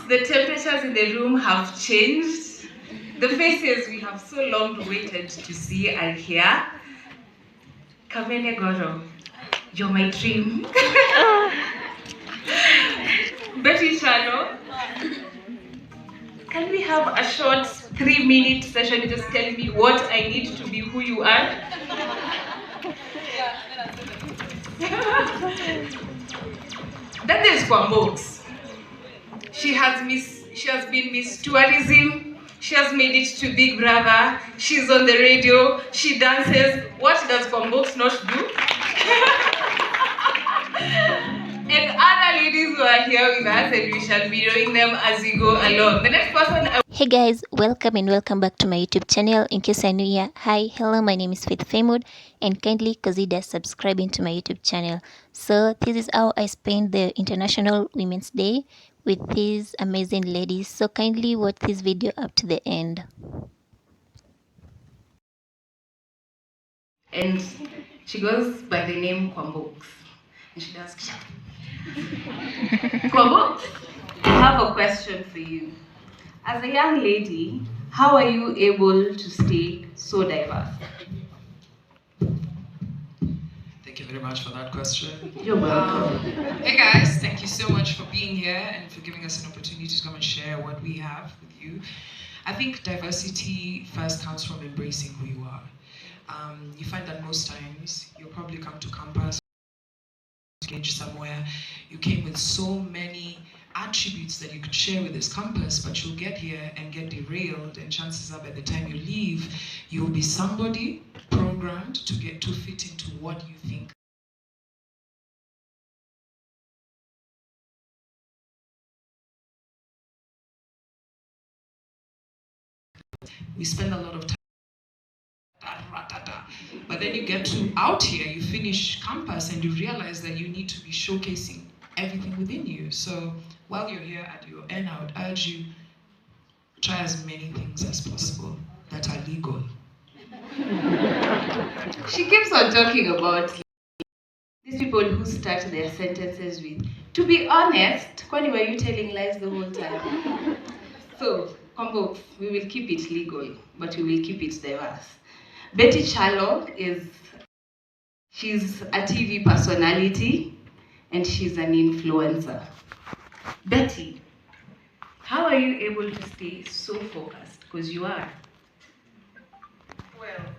the temperatures in the room have changed. The faces we have so long waited to see are here. Kamene Goro, you're my dream. Kyallo, can we have a short 3-minute session? Just tell me what I need to be who you are. Then there's Kwambox. She has been Miss Tourism. She has made it to Big Brother. She's on the radio. She dances. What does Kwambox not do? And other ladies who are here with us, and we shall be knowing them as we go along. The next person. Hey guys, welcome and welcome back to my YouTube channel. In case you're new here, hi, hello, my name is Faith Famood, and kindly consider subscribing to my YouTube channel. So this is how I spend the International Women's Day with these amazing ladies. So kindly watch this video up to the end. And she goes by the name Kwambox. And she does Kwambox, I have a question for you. As a young lady, how are you able to stay so diverse? Thank you very much for that question. You're welcome. Hey guys, thank you so much for being here and for giving us an opportunity to come and share what we have with you. I think diversity first comes from embracing who you are. You find that most times you'll probably come to campus, engage somewhere, you came with so many attributes that you could share with this campus, but you'll get here and get derailed, and chances are by the time you leave, you'll be somebody programmed to fit into what you think. We spend a lot of time, but then you get to out here, you finish campus and you realize that you need to be showcasing everything within you. So while you're here at your end, I would urge you, try as many things as possible that are legal. She keeps on talking about these people who start their sentences with, to be honest, kwani were you telling lies the whole time? So, Kwambox, we will keep it legal, but we will keep it diverse. Kyallo she's a TV personality and she's an influencer. Betty, how are you able to stay so focused? Because you are. Well,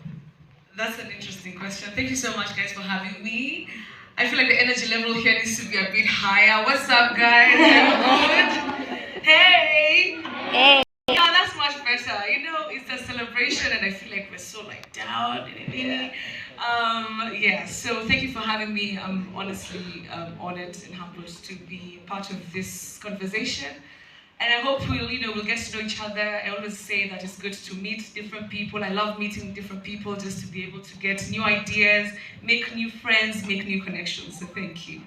that's an interesting question. Thank you so much, guys, for having me. I feel like the energy level here needs to be a bit higher. What's up, guys? Are you good? Hey! Hey! Yeah, that's much better. You know, it's a celebration, and I feel like we're so down. Yeah. So thank you for having me. I'm honestly honored and humbled to be part of this conversation. And I hope we'll get to know each other. I always say that it's good to meet different people. I love meeting different people just to be able to get new ideas, make new friends, make new connections. So thank you.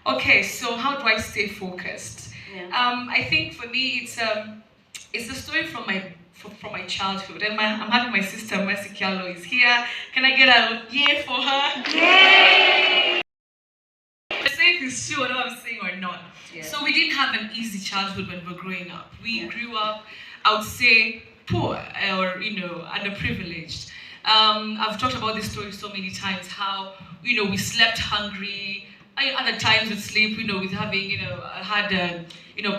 Okay, so how do I stay focused? Yeah. I think for me, it's a story from my childhood. And I'm having my sister, Kyallo, is here. Can I get a yay for her? Yay! Let's say if it's true, whatever I'm saying or not. Yeah. So we didn't have an easy childhood when we were growing up. We grew up, I would say, poor or underprivileged. I've talked about this story so many times. How we slept hungry. Other times we'd sleep, with having had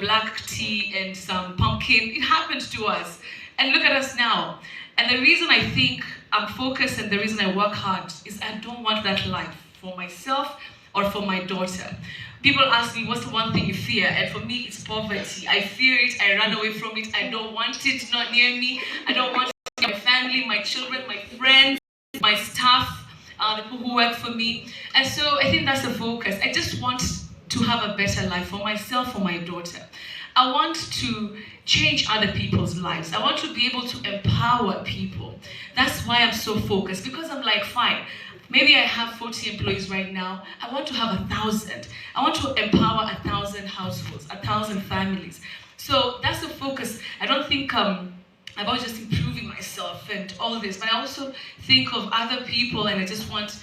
black tea and some pumpkin. It happened to us, and look at us now. And the reason I think I'm focused and the reason I work hard is I don't want that life for myself or for my daughter. People ask me, what's the one thing you fear? And for me, it's poverty. I fear it, I run away from it, I don't want it not near me. I don't want it near my family, my children, my friends, my staff, the people who work for me. And so I think that's the focus. I just want to have a better life for myself, for my daughter. I want to change other people's lives. I want to be able to empower people. That's why I'm so focused, because I'm like, fine, maybe I have 40 employees right now. I want to have 1,000. I want to empower 1,000 households, 1,000 families. So that's the focus. I don't think about just improving myself and all this, but I also think of other people, and I just want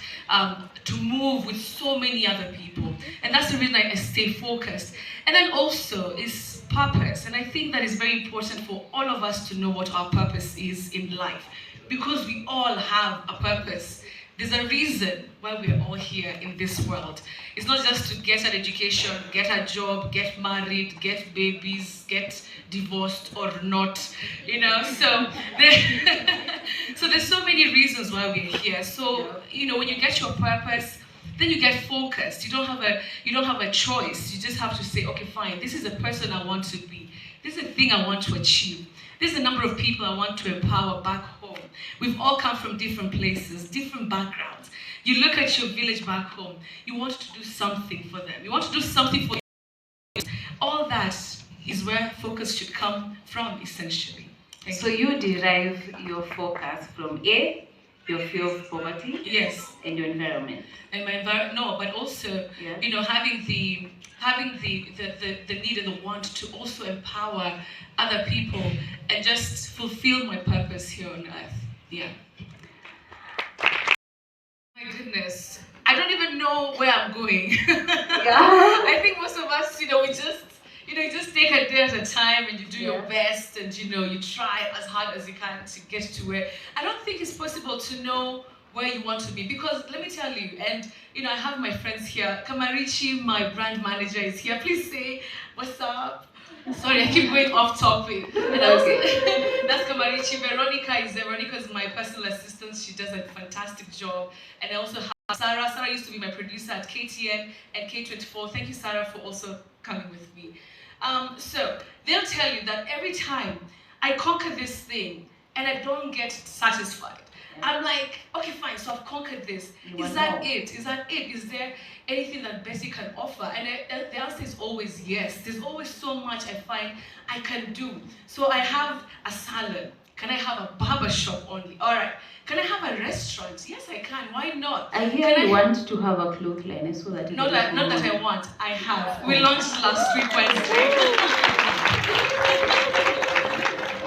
to move with so many other people. And that's the reason I stay focused. And then also is purpose. And I think that is very important for all of us to know what our purpose is in life, because we all have a purpose. There's a reason why we're all here in this world. It's not just to get an education, get a job, get married, get babies, get divorced or not, you know. So so there's so many reasons why we're here. So, you know, when you get your purpose, then you get focused. You don't have a choice. You just have to say, okay, fine, this is the person I want to be. This is the thing I want to achieve. This is the number of people I want to empower back home. We've all come from different places, different backgrounds. You look at your village back home, you want to do something for them. You want to do something for you. All that is where focus should come from, essentially. So you derive your focus from A, your fear of poverty, yes, and your environment. And my environment, no, but also, you know, having the need and the want to also empower other people and just fulfill my purpose here on earth. Yeah. My goodness, I don't even know where I'm going. I think most of us, you know, we just, you know, you just take a day at a time and you do your best and, you know, you try as hard as you can to get to where. I don't think it's possible to know where you want to be, because let me tell you, and you know, I have my friends here. Kamarichi, my brand manager, is here. Please say what's up. Sorry, I keep going off topic. And also, that's Kamarichi. Veronica is my personal assistant. She does a fantastic job. And I also have Sarah. Sarah used to be my producer at KTN and K24. Thank you, Sarah, for also coming with me. So they'll tell you that every time I conquer this thing and I don't get satisfied, I'm like, okay, fine, so I've conquered this. Is that it? Is that it? Is there anything that Bessie can offer? And the answer is always yes. There's always so much I find I can do. So I have a salon. Can I have a barber shop only? All right. Can I have a restaurant? Yes, I can. Why not? I hear you want to have a cloth line. I saw that. Not that I want. I have. We launched last week Wednesday.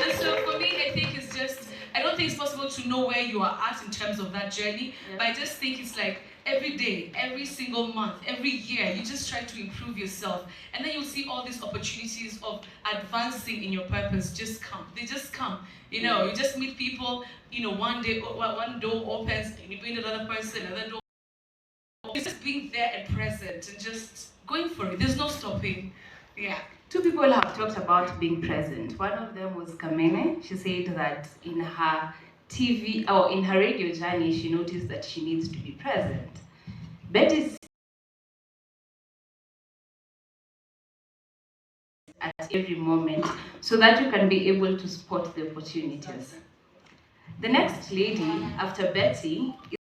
And so for me, I think it's just, I don't think it's possible to know where you are at in terms of that journey, but I just think it's like every day, every single month, every year, you just try to improve yourself, and then you'll see all these opportunities of advancing in your purpose just come. They just come. You know, you just meet people, you know, one day, one door opens, and you bring another person, another door. It's just being there and present and just going for it. There's no stopping. Yeah. Two people have talked about being present. One of them was Kamene. She said that in her TV or in her radio journey, she noticed that she needs to be present. Betty at every moment so that you can be able to spot the opportunities. The next lady after Betty is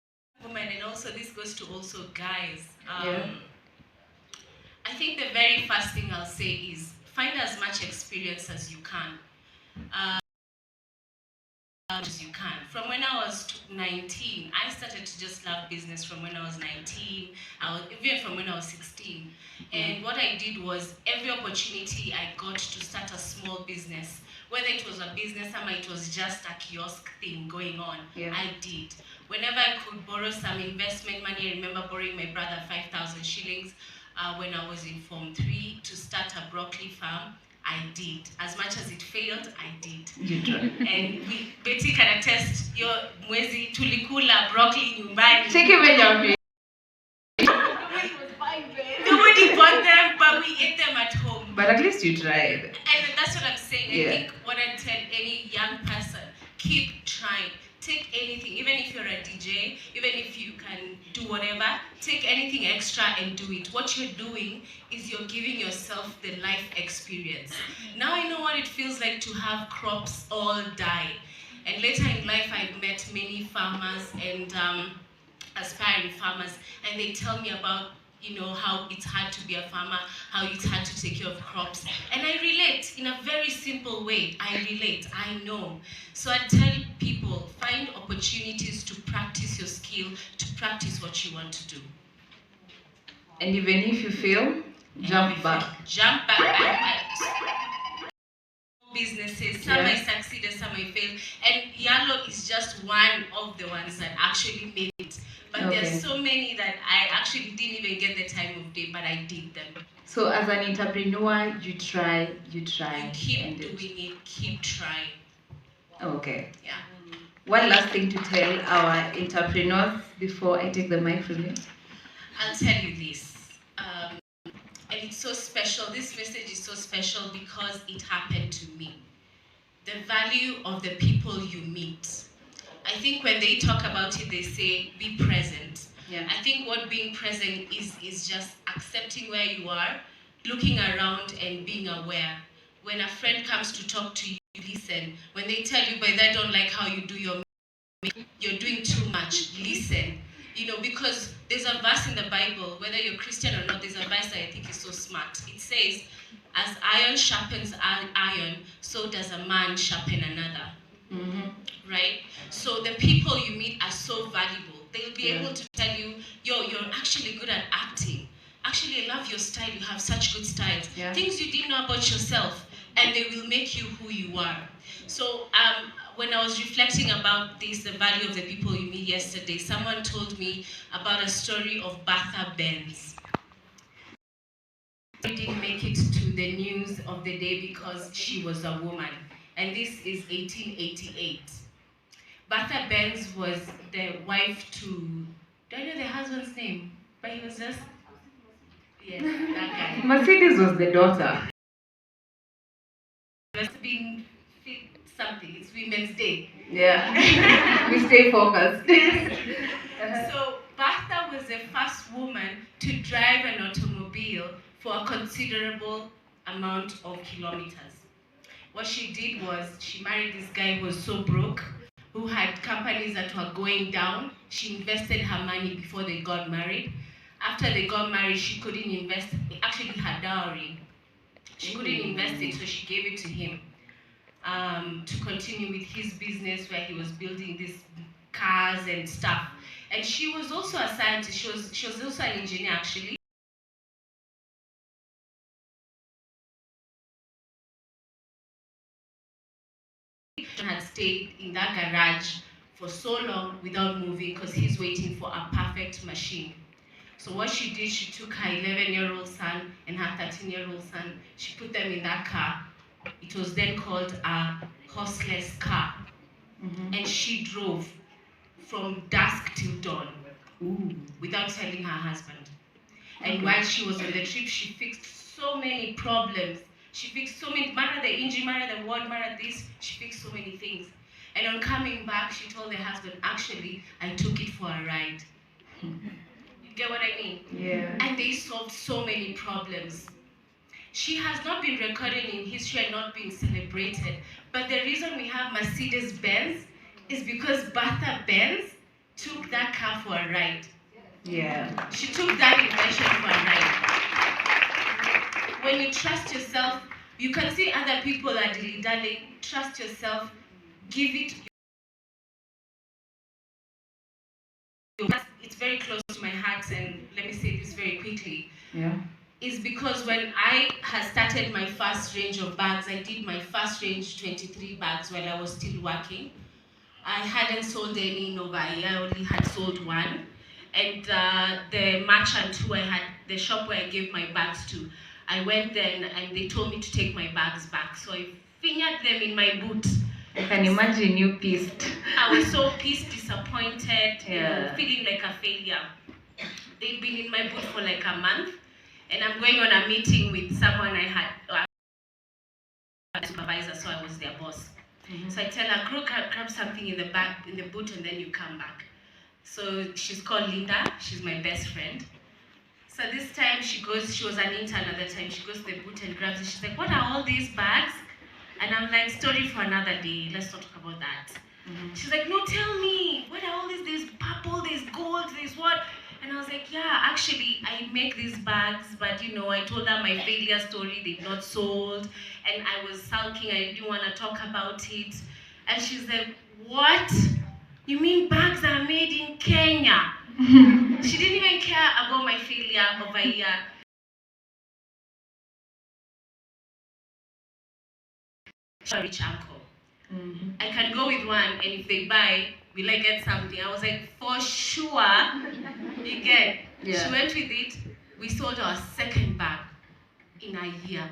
woman, and also this goes to also guys. I think the very first thing I'll say is find as much experience as you can. As you can. From when I was 19, I started to just love business from when I was 19, even from when I was 16. And what I did was every opportunity I got to start a small business, whether it was a business or it was just a kiosk thing going on, I did. Whenever I could borrow some investment money, I remember borrowing my brother 5,000 shillings when I was in Form 3 to start a broccoli farm. I did. As much as it failed, I did. And Betty can attest, your mwezi tulikula broccoli nyumbani. take it with your Nobody bought them, but we ate them at home. But at least you tried. And that's what I'm saying. I think what I tell any young person, keep trying. Take anything, even if you're a DJ, even if you can do whatever, take anything extra and do it. What you're doing is you're giving yourself the life experience. Now I know what it feels like to have crops all die. And later in life, I've met many farmers and aspiring farmers, and they tell me about, you know, how it's hard to be a farmer, how it's hard to take care of crops. And I relate in a very simple way. I relate, I know. So I tell people, find opportunities to practice your skill, to practice what you want to do. And even if you fail, jump back. Jump back. Businesses, some may succeed and some may fail. And Kyallo is just one of the ones that actually made it. But But there's so many that I actually didn't even get the time of day, but I did them. So as an entrepreneur, you try. You keep doing it, keep trying. Okay. Yeah. One last thing to tell our entrepreneurs before I take the mic from you. I'll tell you this. And it's so special. This message is so special because it happened to me. The value of the people you meet. I think when they talk about it, they say, be present. Yeah. I think what being present is just accepting where you are, looking around and being aware. When a friend comes to talk to you, listen. When they tell you, but they don't like how you do your makeup, you're doing too much, listen. You know, because there's a verse in the Bible, whether you're Christian or not, there's a verse that I think is so smart. It says, as iron sharpens iron, so does a man sharpen another. Mm-hmm. Right? So the people you meet are so valuable. They'll be able to tell you, yo, you're actually good at acting. Actually, I love your style. You have such good style. Yeah. Things you didn't know about yourself, and they will make you who you are. So when I was reflecting about this, the value of the people you meet yesterday, someone told me about a story of Bertha Benz. She didn't make it to the news of the day because she was a woman. And this is 1888. Bertha Benz was the wife to, do I know the husband's name? But he was just, yeah, that guy. Mercedes was the daughter. It must have been something, it's Women's Day. Yeah, we stay focused. So Bertha was the first woman to drive an automobile for a considerable amount of kilometers. What she did was she married this guy who was so broke, who had companies that were going down. She invested her money before they got married. After they got married, she couldn't invest, actually her dowry. She couldn't invest it, so she gave it to him to continue with his business where he was building these cars and stuff. And she was also a scientist. She was also an engineer, actually. She had stayed in that garage for so long without moving because he's waiting for a perfect machine. So what she did, she took her 11-year-old son and her 13-year-old son, she put them in that car. It was then called a horseless car. Mm-hmm. And she drove from dusk till dawn. Ooh. Without telling her husband. And while she was on the trip, she fixed so many problems. She fixed so many, matter the engine, matter the word, matter this, she fixed so many things. And on coming back, she told her husband, actually, I took it for a ride. You get what I mean? Yeah. And they solved so many problems. She has not been recorded in history and not been celebrated. But the reason we have Mercedes-Benz is because Bertha Benz took that car for a ride. Yeah. She took that invention for a ride. When you trust yourself, you can see other people are dilly-dallying. Trust yourself. Give it. It's very close to my heart, and let me say this very quickly. Yeah. Is because when I had started my first range of bags, I did my first range 23 bags while I was still working. I hadn't sold any in over a year, I only had sold one. And the merchant who I had, the shop where I gave my bags to, I went then and they told me to take my bags back. So I fingered them in my boot. I can imagine you pissed. I was so pissed, disappointed, you know, feeling like a failure. They'd been in my boot for like a month. And I'm going on a meeting with someone I had, a supervisor, so I was their boss. Mm-hmm. So I tell her, go grab something in the back, in the boot, and then you come back. So she's called Linda, she's my best friend. So this time she was an intern at the time, she goes to the boot and grabs it. She's like, what are all these bags? And I'm like, story for another day, let's not talk about that. Mm-hmm. She's like, no, tell me, what are all these? There's purple, there's gold, there's what? And I was like, yeah, actually, I make these bags, but you know, I told her my failure story, they've not sold, and I was sulking, I didn't want to talk about it. And she's like, what? You mean bags are made in Kenya? She didn't even care about my failure of a year. A rich uncle. Mm-hmm. I can go with one, and if they buy, will I get something? I was like, for sure, you get. Yeah. She went with it. We sold our second bag in a year.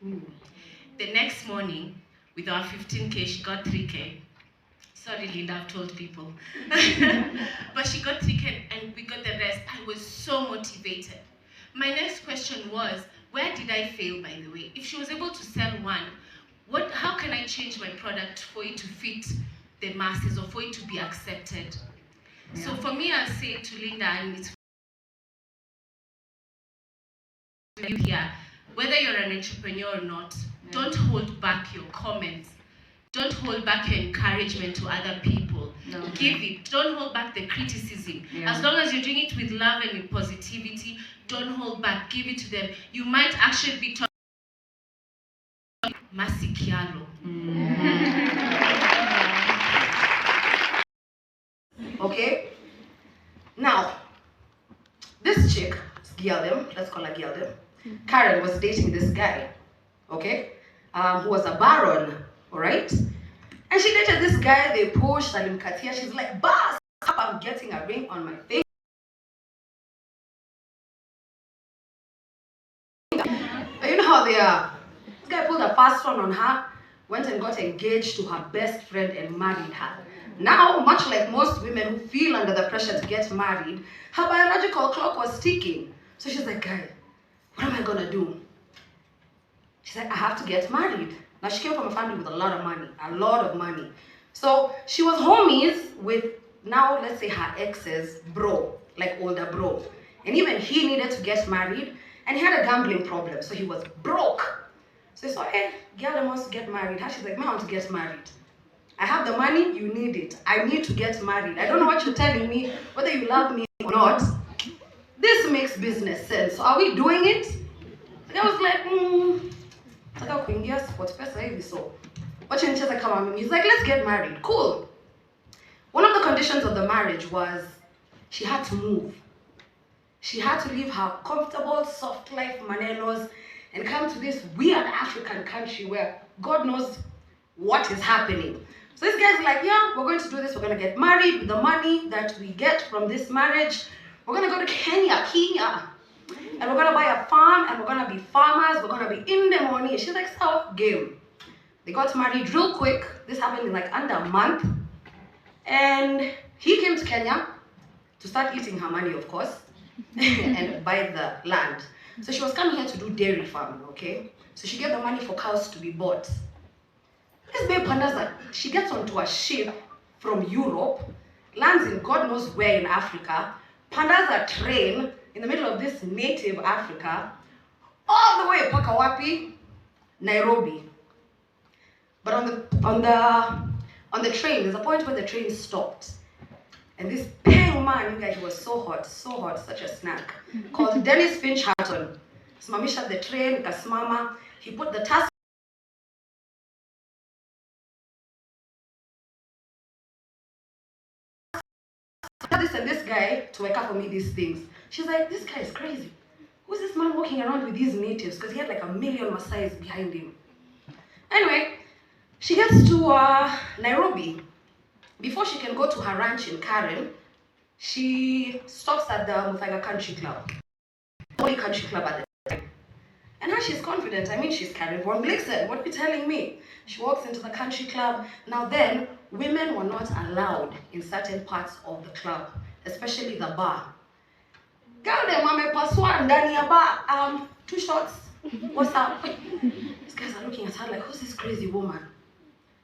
The next morning, with our 15K, she got 3K. Sorry, Linda, I've told people. But she got 3K and we got the rest. I was so motivated. My next question was, where did I fail, by the way? If she was able to sell one, how can I change my product for it to fit the masses or for it to be accepted? Yeah. So for me, I'll say to Linda, and it's you here, whether you're an entrepreneur or not, don't hold back your comments. Don't hold back your encouragement to other people. No. Give it. Don't hold back the criticism. Yeah. As long as you're doing it with love and with positivity, don't hold back. Give it to them. You might actually be talking Kyallo. Okay? Now, this chick, Kyallo, let's call her Kyallo. Karen was dating this guy, okay? Who was a baron, alright? And she dated this guy, they pushed and Katia, she's like, boss, I'm getting a ring on my finger. You know how they are. This guy pulled a fast one on her, went and got engaged to her best friend and married her. Now, much like most women who feel under the pressure to get married, her biological clock was ticking. So she's like, guy, what am I gonna do? She's like, I have to get married. Now she came from a family with a lot of money. So she was homies with, now let's say her ex's bro, like older bro. And even he needed to get married and he had a gambling problem, so he was broke. So he said, hey, Kyallo wants to get married. She's like, I want to get married. I have the money, you need it. I need to get married. I don't know what you're telling me, whether you love me or not. This makes business sense. So are we doing it? And I was like, he's like, let's get married. Cool. One of the conditions of the marriage was she had to move. She had to leave her comfortable, soft life Manelos and come to this weird African country where God knows what is happening. So this guy's like, yeah, we're going to do this. We're going to get married with the money that we get from this marriage. We're going to go to Kenya. And we're going to buy a farm and we're going to be farmers. We're going to be in the money. She's like, so, game. They got married real quick. This happened in like under a month. And he came to Kenya to start eating her money, of course, and buy the land. So she was coming here to do dairy farming, okay? So she gave the money for cows to be bought. This babe pandas that she gets onto a ship from Europe, lands in God knows where in Africa, pandas a train in the middle of this native Africa, all the way to Pakawapi, Nairobi. But on the train, there's a point where the train stopped. And this peng man, he was so hot, such a snack, called Dennis Finch Hatton. Smamisha the train, kasimama, he put the task. This and this guy to wake up for me these things. She's like, this guy is crazy. Who's this man walking around with these natives? Because he had like 1 million Maasais behind him. Anyway, she gets to Nairobi. Before she can go to her ranch in Karen, she stops at the Muthaiga Country Club. Only country club at the time. And now she's confident. I mean, she's Karen von Blixen. What are you telling me? She walks into the country club. Now then, women were not allowed in certain parts of the club, especially the bar. Girl, them mame paswa ndani ya bar. 2 shots. What's up? These guys are looking at her like, who's this crazy woman?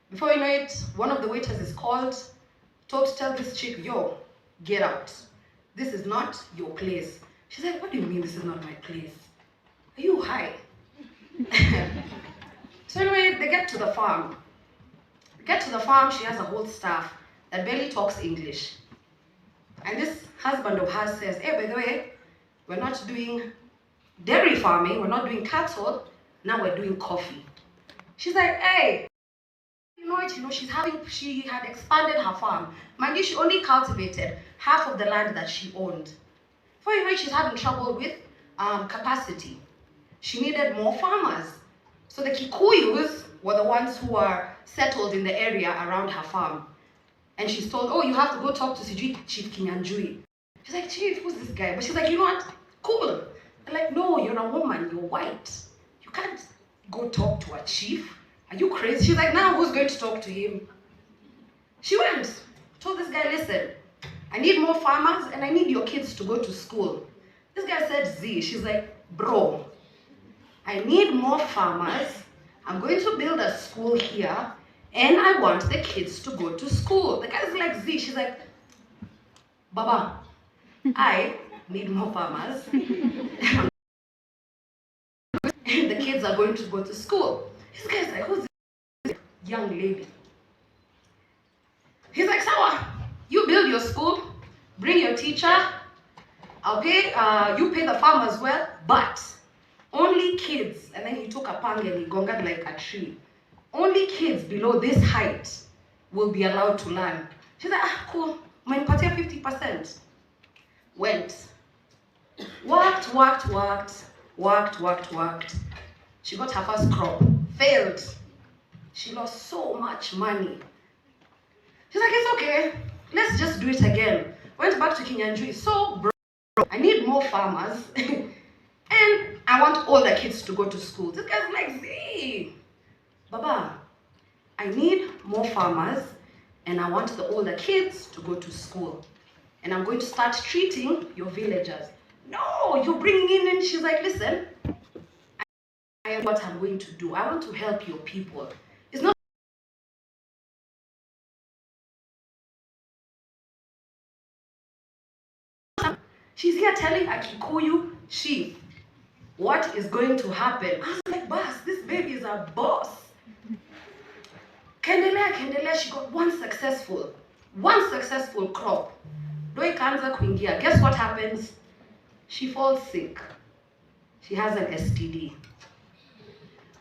Before you know it, one of the waiters is called, told to tell this chick, yo, get out. This is not your place. She's like, what do you mean this is not my place? Are you high? So anyway, they get to the farm. She has a whole staff that barely talks English. And this husband of hers says, hey, by the way, we're not doing dairy farming, we're not doing cattle, now we're doing coffee. She's like, hey, she had expanded her farm. Mind you, she only cultivated half of the land that she owned. Before you know it, she's having trouble with capacity. She needed more farmers. So the Kikuyus were the ones who were settled in the area around her farm. And she's told, oh, you have to go talk to Chief Kinyanjui. She's like, Chief, who's this guy? But she's like, you know what? Cool. They're like, no, you're a woman, you're white. You can't go talk to a chief. Are you crazy? She's like, now who's going to talk to him? She went, told this guy, listen, I need more farmers and I need your kids to go to school. This guy said, Z. She's like, bro, I need more farmers. I'm going to build a school here and I want the kids to go to school. The guy's like, Z. She's like, Baba, I need more farmers. And the kids are going to go to school. This guy's like, who's this young lady? He's like, Sawa, you build your school, bring your teacher, I'll pay, you pay the farmers well, but only kids, and then he took a pang and he gongaed like a tree. Only kids below this height will be allowed to learn. She's like, ah, cool, umenipatia 50%. Went. Worked. She got her first crop. Failed. She lost so much money. She's like, it's okay. Let's just do it again. Went back to Kinyanjui. So, bro, I need more farmers. And I want all the kids to go to school. This guy's like, hey, Baba, I need more farmers. And I want older kids to go to school. And I'm going to start treating your villagers. No, you're bringing in, and she's like, listen, I know what I'm going to do. I want to help your people. It's not she's here telling a Kikuyu chief what is going to happen. I was like, boss, this baby is a boss. Kendelea, she got one successful crop. Doi kanza kuingia. Guess what happens? She falls sick. She has an STD.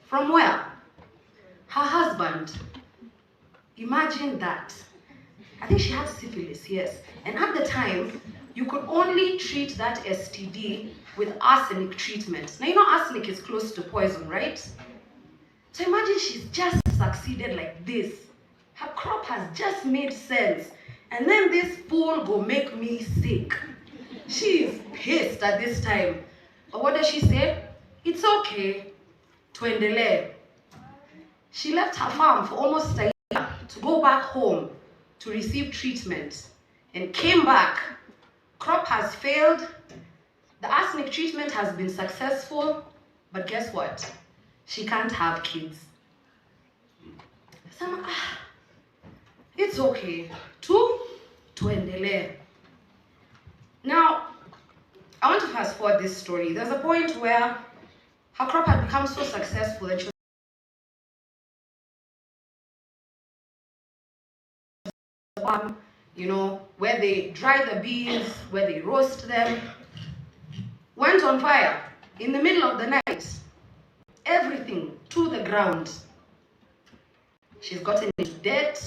From where? Her husband. Imagine that. I think she had syphilis, yes. And at the time, you could only treat that STD with arsenic treatment. Now, you know arsenic is close to poison, right? So imagine she's just succeeded like this. Her crop has just made sense. And then this fool go make me sick. She's pissed at this time. But what does she say? It's okay. Tuendele. She left her farm for almost a year to go back home to receive treatment and came back. Crop has failed. The arsenic treatment has been successful. But guess what? She can't have kids. So I'm, it's okay. Tuendele. Now, I want to fast forward this story. There's a point where her crop had become so successful that she was, you know, where they dry the beans, where they roast them, went on fire in the middle of the night. Everything to the ground. She's gotten into debt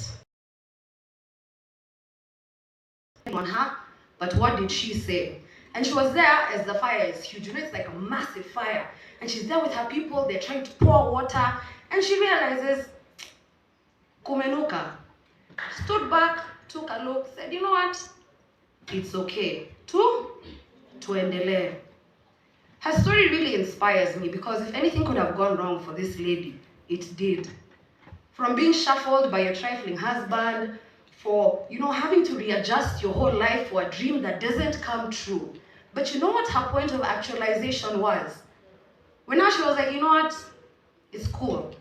on her, but what did she say? And she was there as the fire is huge. You know, it's like a massive fire. And she's there with her people, they're trying to pour water, and she realizes, kumenuka. Stood back, took a look, said, you know what? It's okay. Tuendele. Her story really inspires me because if anything could have gone wrong for this lady, it did. From being shuffled by a trifling husband, for, you know, having to readjust your whole life for a dream that doesn't come true. But you know what her point of actualization was? When now she was like, you know what? It's cool.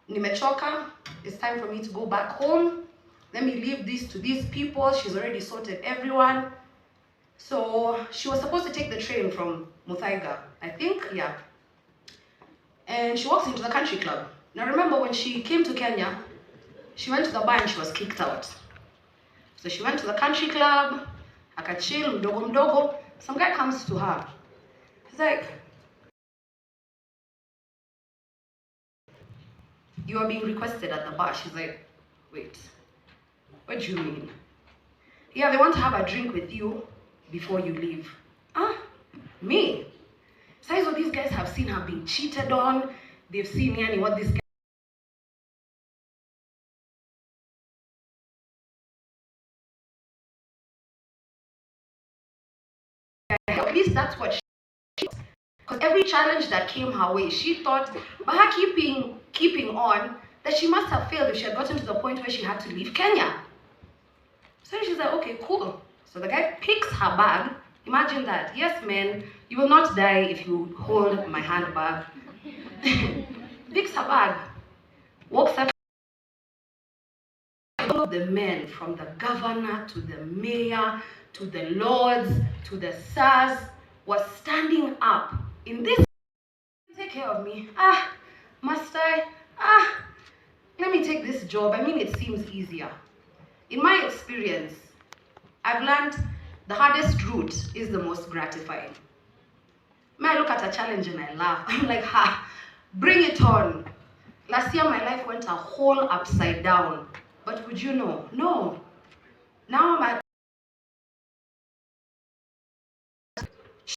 Nimechoka. It's time for me to go back home. Let me leave this to these people. She's already sorted everyone. So she was supposed to take the train from Muthaiga, I think, yeah. And she walks into the country club. Now remember, when she came to Kenya, she went to the bar and she was kicked out. So she went to the country club, akachill, mdogo mdogo. Some guy comes to her. He's like, you are being requested at the bar. She's like, wait, what do you mean? Yeah, they want to have a drink with you before you leave. Me? So these guys have seen her being cheated on. They've seen yani what this guy that's what she thought. Because every challenge that came her way, she thought, by her keeping on, that she must have failed if she had gotten to the point where she had to leave Kenya. So she's like, okay, cool. So the guy picks her bag. Imagine that. Yes, man, you will not die if you hold my handbag. Picks her bag, walks up. All of the men, from the governor to the mayor to the lords to the sirs, was standing up in this. Take care of me. Must I? Let me take this job. I mean, it seems easier. In my experience, I've learned the hardest route is the most gratifying. May I look at a challenge and I laugh. I'm like, bring it on. Last year, my life went a whole upside down. But would you know? No. Now I'm at